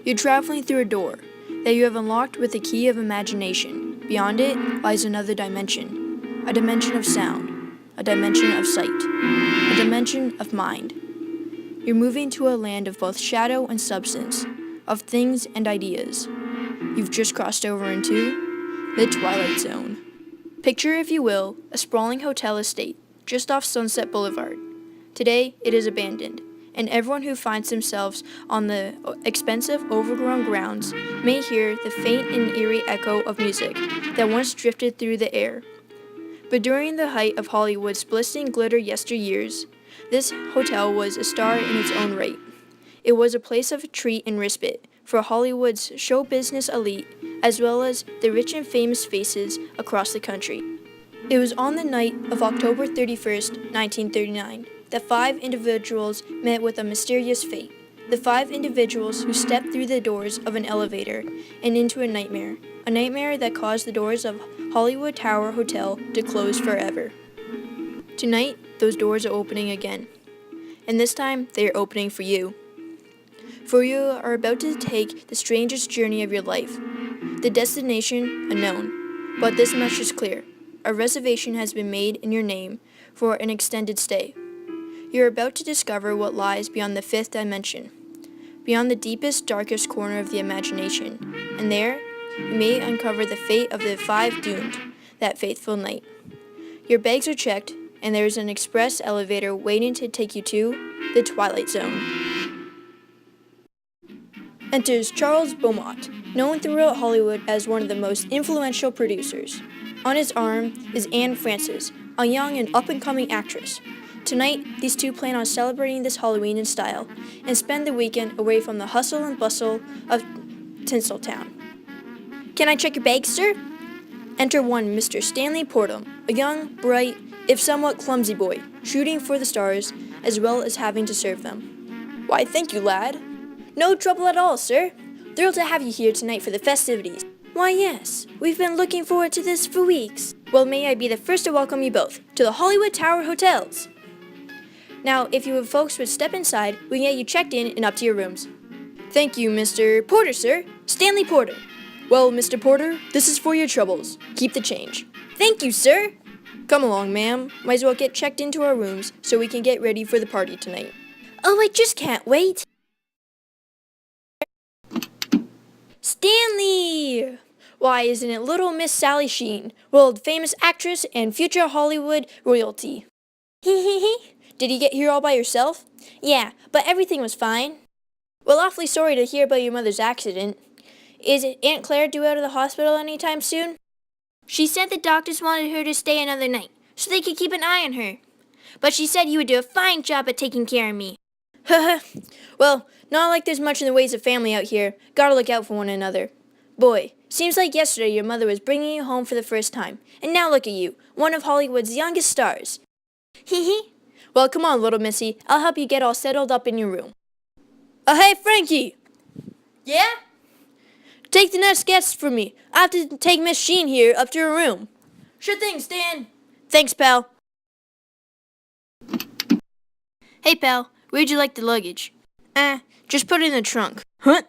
You're traveling through a door that you have unlocked with the key of imagination. Beyond it lies another dimension, a dimension of sound, a dimension of sight, a dimension of mind. You're moving to a land of both shadow and substance, of things and ideas. You've just crossed over into the Twilight Zone. Picture, if you will, a sprawling hotel estate just off Sunset Boulevard. Today, it is abandoned, and everyone who finds themselves on the expensive, overgrown grounds may hear the faint and eerie echo of music that once drifted through the air. But during the height of Hollywood's blistering glitter yesteryears, this hotel was a star in its own right. It was a place of treat and respite for Hollywood's show business elite, as well as the rich and famous faces across the country. It was on the night of October 31st, 1939, that 5 individuals met with a mysterious fate. The 5 individuals who stepped through the doors of an elevator and into a nightmare that caused the doors of Hollywood Tower Hotel to close forever. Tonight, those doors are opening again, and this time they are opening for you. For you are about to take the strangest journey of your life. The destination unknown, but this much is clear. A reservation has been made in your name for an extended stay. You're about to discover what lies beyond the 5th dimension, beyond the deepest, darkest corner of the imagination, and there you may uncover the fate of the 5 doomed that fateful night. Your bags are checked, and there is an express elevator waiting to take you to the Twilight Zone. Enters Charles Beaumont, known throughout Hollywood as one of the most influential producers. On his arm is Anne Francis, a young and up-and-coming actress. Tonight, these two plan on celebrating this Halloween in style and spend the weekend away from the hustle and bustle of Tinseltown. Can I check your bags, sir? Enter one Mr. Stanley Portham, a young, bright, if somewhat clumsy boy, shooting for the stars, as well as having to serve them. Why, thank you, lad. No trouble at all, sir. Thrilled to have you here tonight for the festivities. Why, yes, we've been looking forward to this for weeks. Well, may I be the first to welcome you both to the Hollywood Tower Hotels. Now, if you folks would step inside, we can get you checked in and up to your rooms. Thank you, Mr. Porter, sir. Stanley Porter. Well, Mr. Porter, this is for your troubles. Keep the change. Thank you, sir. Come along, ma'am. Might as well get checked into our rooms so we can get ready for the party tonight. Oh, I just can't wait. Stanley! Why, isn't it little Miss Sally Sheen, world-famous actress and future Hollywood royalty? Did you get here all by yourself? Yeah, but everything was fine. Well, awfully sorry to hear about your mother's accident. Is Aunt Claire due out of the hospital anytime soon? She said the doctors wanted her to stay another night, so they could keep an eye on her. But she said you would do a fine job at taking care of me. Well, not like there's much in the ways of family out here. Gotta look out for one another. Boy, seems like yesterday your mother was bringing you home for the first time. And now look at you, one of Hollywood's youngest stars. Well, come on, little missy. I'll help you get all settled up in your room. Hey, Frankie! Yeah? Take the next guest for me. I have to take Miss Sheen here up to her room. Sure thing, Stan. Thanks, pal. Hey, pal. Where'd you like the luggage? Just put it in the trunk. Huh?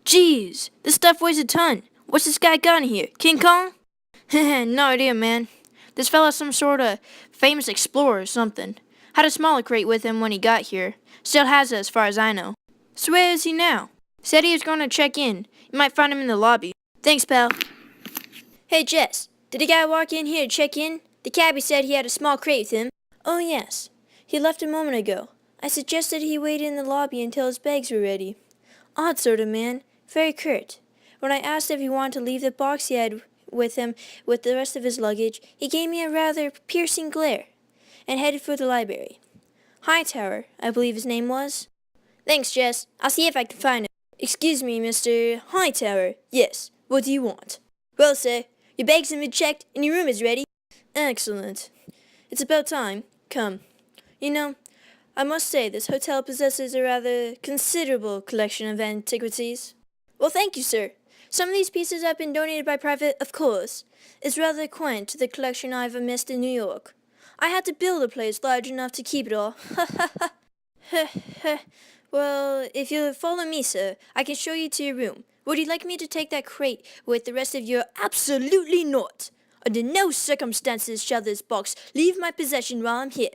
Jeez, this stuff weighs a ton. What's this guy got in here? King Kong? No idea, man. This fella's some sort of famous explorer or something. Had a smaller crate with him when he got here. Still has it as far as I know. So where is he now? Said he was going to check in. You might find him in the lobby. Thanks, pal. Hey, Jess. Did a guy walk in here to check in? The cabbie said he had a small crate with him. Oh, yes. He left a moment ago. I suggested he wait in the lobby until his bags were ready. Odd sort of man. Very curt. When I asked if he wanted to leave the box he had with him with the rest of his luggage, he gave me a rather piercing glare and headed for the library. Hightower, I believe his name was. Thanks, Jess. I'll see if I can find him. Excuse me, Mr. Hightower. Yes, what do you want? Well, sir, your bags have been checked and your room is ready. Excellent. It's about time. Come. You know, I must say this hotel possesses a rather considerable collection of antiquities. Well, thank you, sir. Some of these pieces have been donated by private, of course. It's rather quaint to the collection I've amassed in New York. I had to build a place large enough to keep it all. Well, if you'll follow me, sir, I can show you to your room. Would you like me to take that crate with the rest of your... Absolutely not! Under no circumstances shall this box leave my possession while I'm here.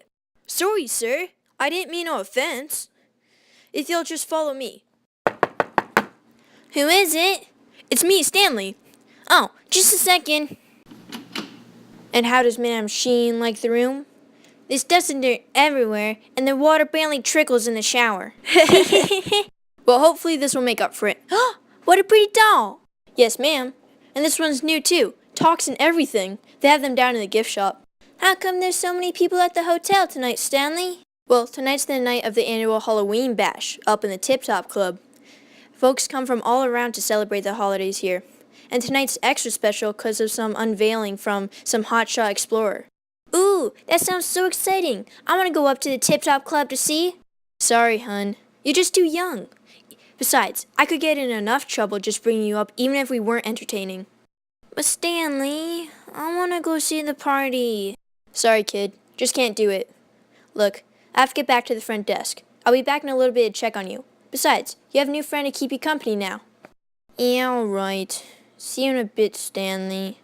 Sorry, sir. I didn't mean no offense. If you'll just follow me. Who is it? It's me, Stanley. Oh, just a second. And how does Madame Sheen like the room? There's dust and dirt everywhere, and the water barely trickles in the shower. Well, hopefully this will make up for it. What a pretty doll! Yes, ma'am. And this one's new, too. Talks and everything. They have them down in the gift shop. How come there's so many people at the hotel tonight, Stanley? Well, tonight's the night of the annual Halloween bash up in the Tip Top Club. Folks come from all around to celebrate the holidays here. And tonight's extra special because of some unveiling from some hotshot explorer. Ooh, that sounds so exciting. I want to go up to the Tip Top Club to see. Sorry, hun. You're just too young. Besides, I could get in enough trouble just bringing you up even if we weren't entertaining. But Stanley, I want to go see the party. Sorry, kid. Just can't do it. Look, I have to get back to the front desk. I'll be back in a little bit to check on you. Besides, you have a new friend to keep you company now. Yeah, all right. See you in a bit, Stanley.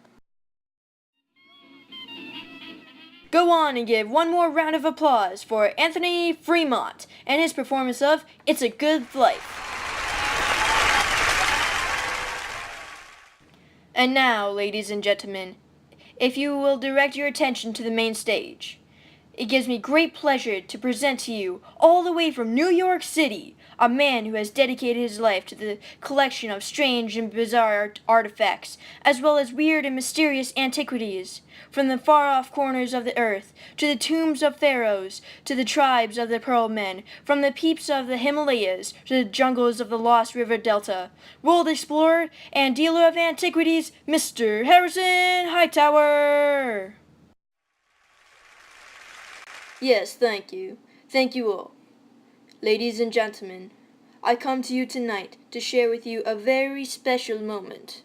Go on and give one more round of applause for Anthony Fremont and his performance of It's a Good Life. And now, ladies and gentlemen, if you will direct your attention to the main stage, it gives me great pleasure to present to you, all the way from New York City, a man who has dedicated his life to the collection of strange and bizarre artifacts, as well as weird and mysterious antiquities, from the far-off corners of the earth, to the tombs of pharaohs, to the tribes of the Pearl Men, from the peaks of the Himalayas to the jungles of the Lost River Delta. World explorer and dealer of antiquities, Mr. Harrison Hightower! Yes, thank you. Thank you all. Ladies and gentlemen, I come to you tonight to share with you a very special moment.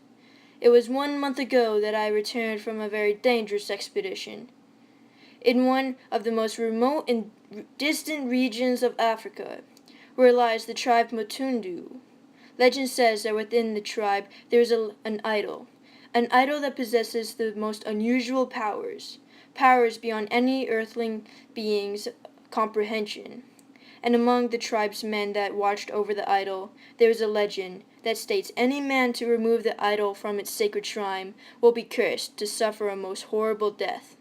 It was 1 month ago that I returned from a very dangerous expedition. In one of the most remote and distant regions of Africa, where lies the tribe Matundu. Legend says that within the tribe there is an idol that possesses the most unusual powers beyond any earthling being's comprehension. And among the tribesmen that watched over the idol, there is a legend that states any man to remove the idol from its sacred shrine will be cursed to suffer a most horrible death.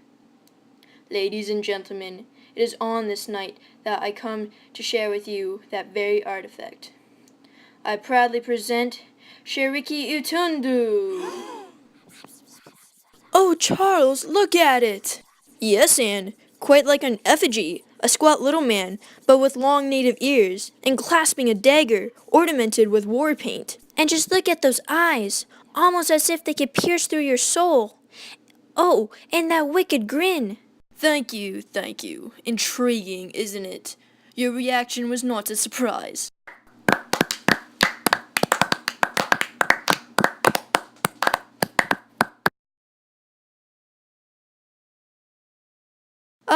Ladies and gentlemen, it is on this night that I come to share with you that very artifact. I proudly present Sheriki Utundu. Oh, Charles, look at it! Yes, Anne, quite like an effigy, a squat little man, but with long native ears, and clasping a dagger, ornamented with war paint. And just look at those eyes, almost as if they could pierce through your soul. Oh, and that wicked grin. Thank you. Intriguing, isn't it? Your reaction was not a surprise.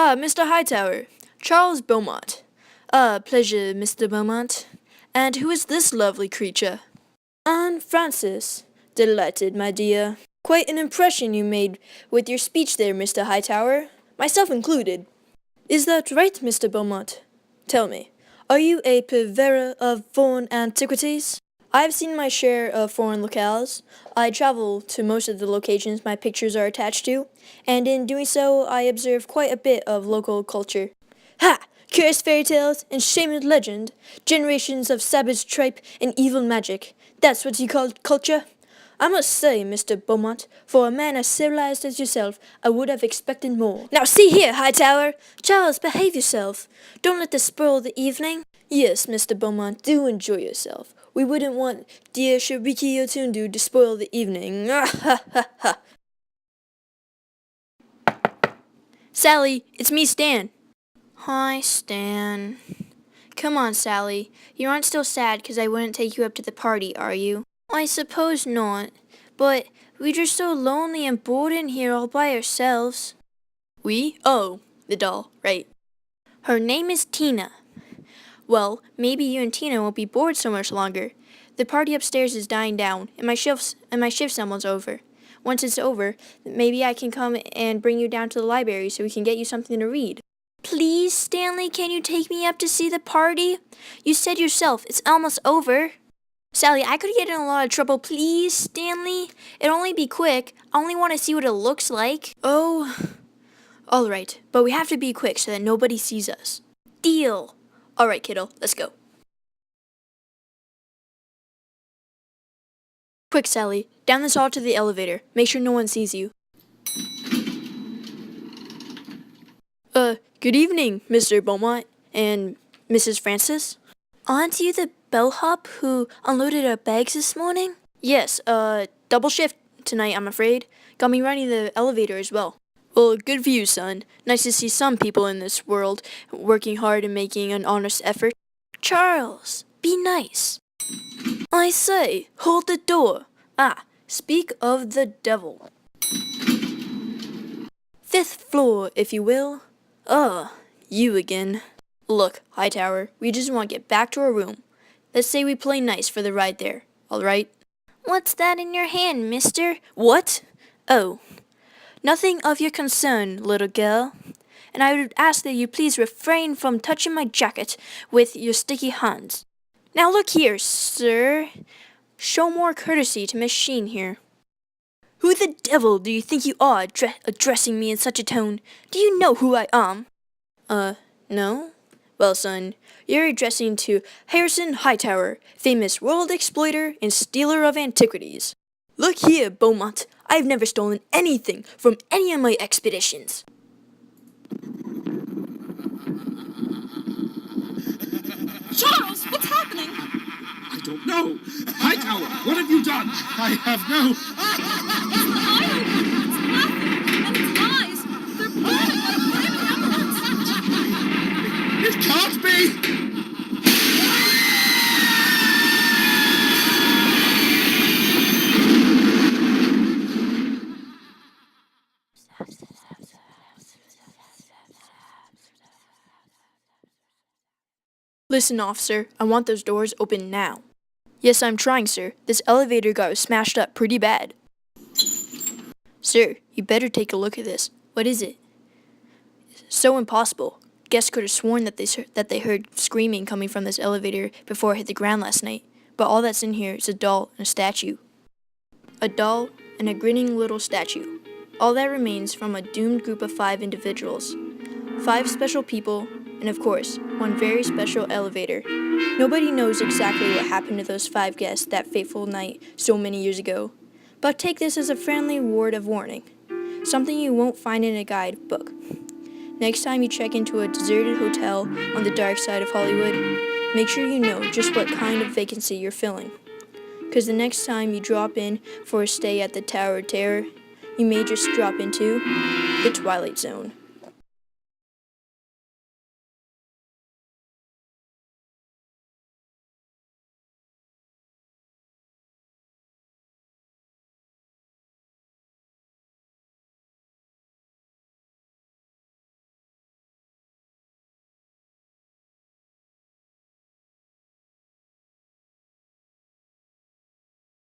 Mr. Hightower, Charles Beaumont. Pleasure, Mr. Beaumont. And who is this lovely creature? Anne Francis. Delighted, my dear. Quite an impression you made with your speech there, Mr. Hightower, myself included. Is that right, Mr. Beaumont? Tell me, are you a purveyor of foreign antiquities? I've seen my share of foreign locales. I travel to most of the locations my pictures are attached to, and in doing so, I observe quite a bit of local culture. Ha! Curious fairy tales and shamed legend, generations of savage tripe and evil magic. That's what you call culture? I must say, Mr. Beaumont, for a man as civilized as yourself, I would have expected more. Now see here, Hightower! Charles, behave yourself. Don't let this spoil the evening. Yes, Mr. Beaumont, do enjoy yourself. We wouldn't want dear Sheriki Otundu to spoil the evening. Sally, it's me, Stan. Hi, Stan. Come on, Sally. You aren't still sad because I wouldn't take you up to the party, are you? I suppose not, but we're just so lonely and bored in here all by ourselves. We? Oh, the doll, right. Her name is Tina. Well, maybe you and Tina won't be bored so much longer. The party upstairs is dying down, and my shift's almost over. Once it's over, maybe I can come and bring you down to the library so we can get you something to read. Please, Stanley, can you take me up to see the party? You said yourself, it's almost over. Sally, I could get in a lot of trouble. Please, Stanley. It'll only be quick. I only want to see what it looks like. Oh, all right. But we have to be quick so that nobody sees us. Deal. All right, kiddo, let's go. Quick, Sally. Down this hall to the elevator. Make sure no one sees you. Good evening, Mr. Beaumont and Mrs. Francis. Aren't you the bellhop who unloaded our bags this morning? Yes, double shift tonight, I'm afraid. Got me running the elevator as well. Well, good for you, son. Nice to see some people in this world working hard and making an honest effort. Charles, be nice. I say, hold the door. Ah, speak of the devil. 5th floor, if you will. You again. Look, Hightower, we just want to get back to our room. Let's say we play nice for the ride there, all right? What's that in your hand, mister? What? Oh, nothing of your concern, little girl. And I would ask that you please refrain from touching my jacket with your sticky hands. Now look here, sir. Show more courtesy to Miss Sheen here. Who the devil do you think you are addressing me in such a tone? Do you know who I am? No? Well, son, you're addressing to Harrison Hightower, famous world exploiter and stealer of antiquities. Look here, Beaumont, I've never stolen anything from any of my expeditions. Charles, what's happening? I don't know. Hightower, what have you done? I have no... It's laughing, and its eyes, they're burning like flaming emeralds. It can't be! Listen, officer, I want those doors open now. Yes, I'm trying, sir. This elevator got smashed up pretty bad. Sir, you better take a look at this. What is it? So impossible. Guests could have sworn that they heard screaming coming from this elevator before it hit the ground last night. But all that's in here is a doll and a statue. A doll and a grinning little statue. All that remains from a doomed group of 5 individuals. 5 special people, and of course, one very special elevator. Nobody knows exactly what happened to those 5 guests that fateful night so many years ago. But take this as a friendly word of warning. Something you won't find in a guidebook. Next time you check into a deserted hotel on the dark side of Hollywood, make sure you know just what kind of vacancy you're filling. Because the next time you drop in for a stay at the Tower of Terror, you may just drop into the Twilight Zone.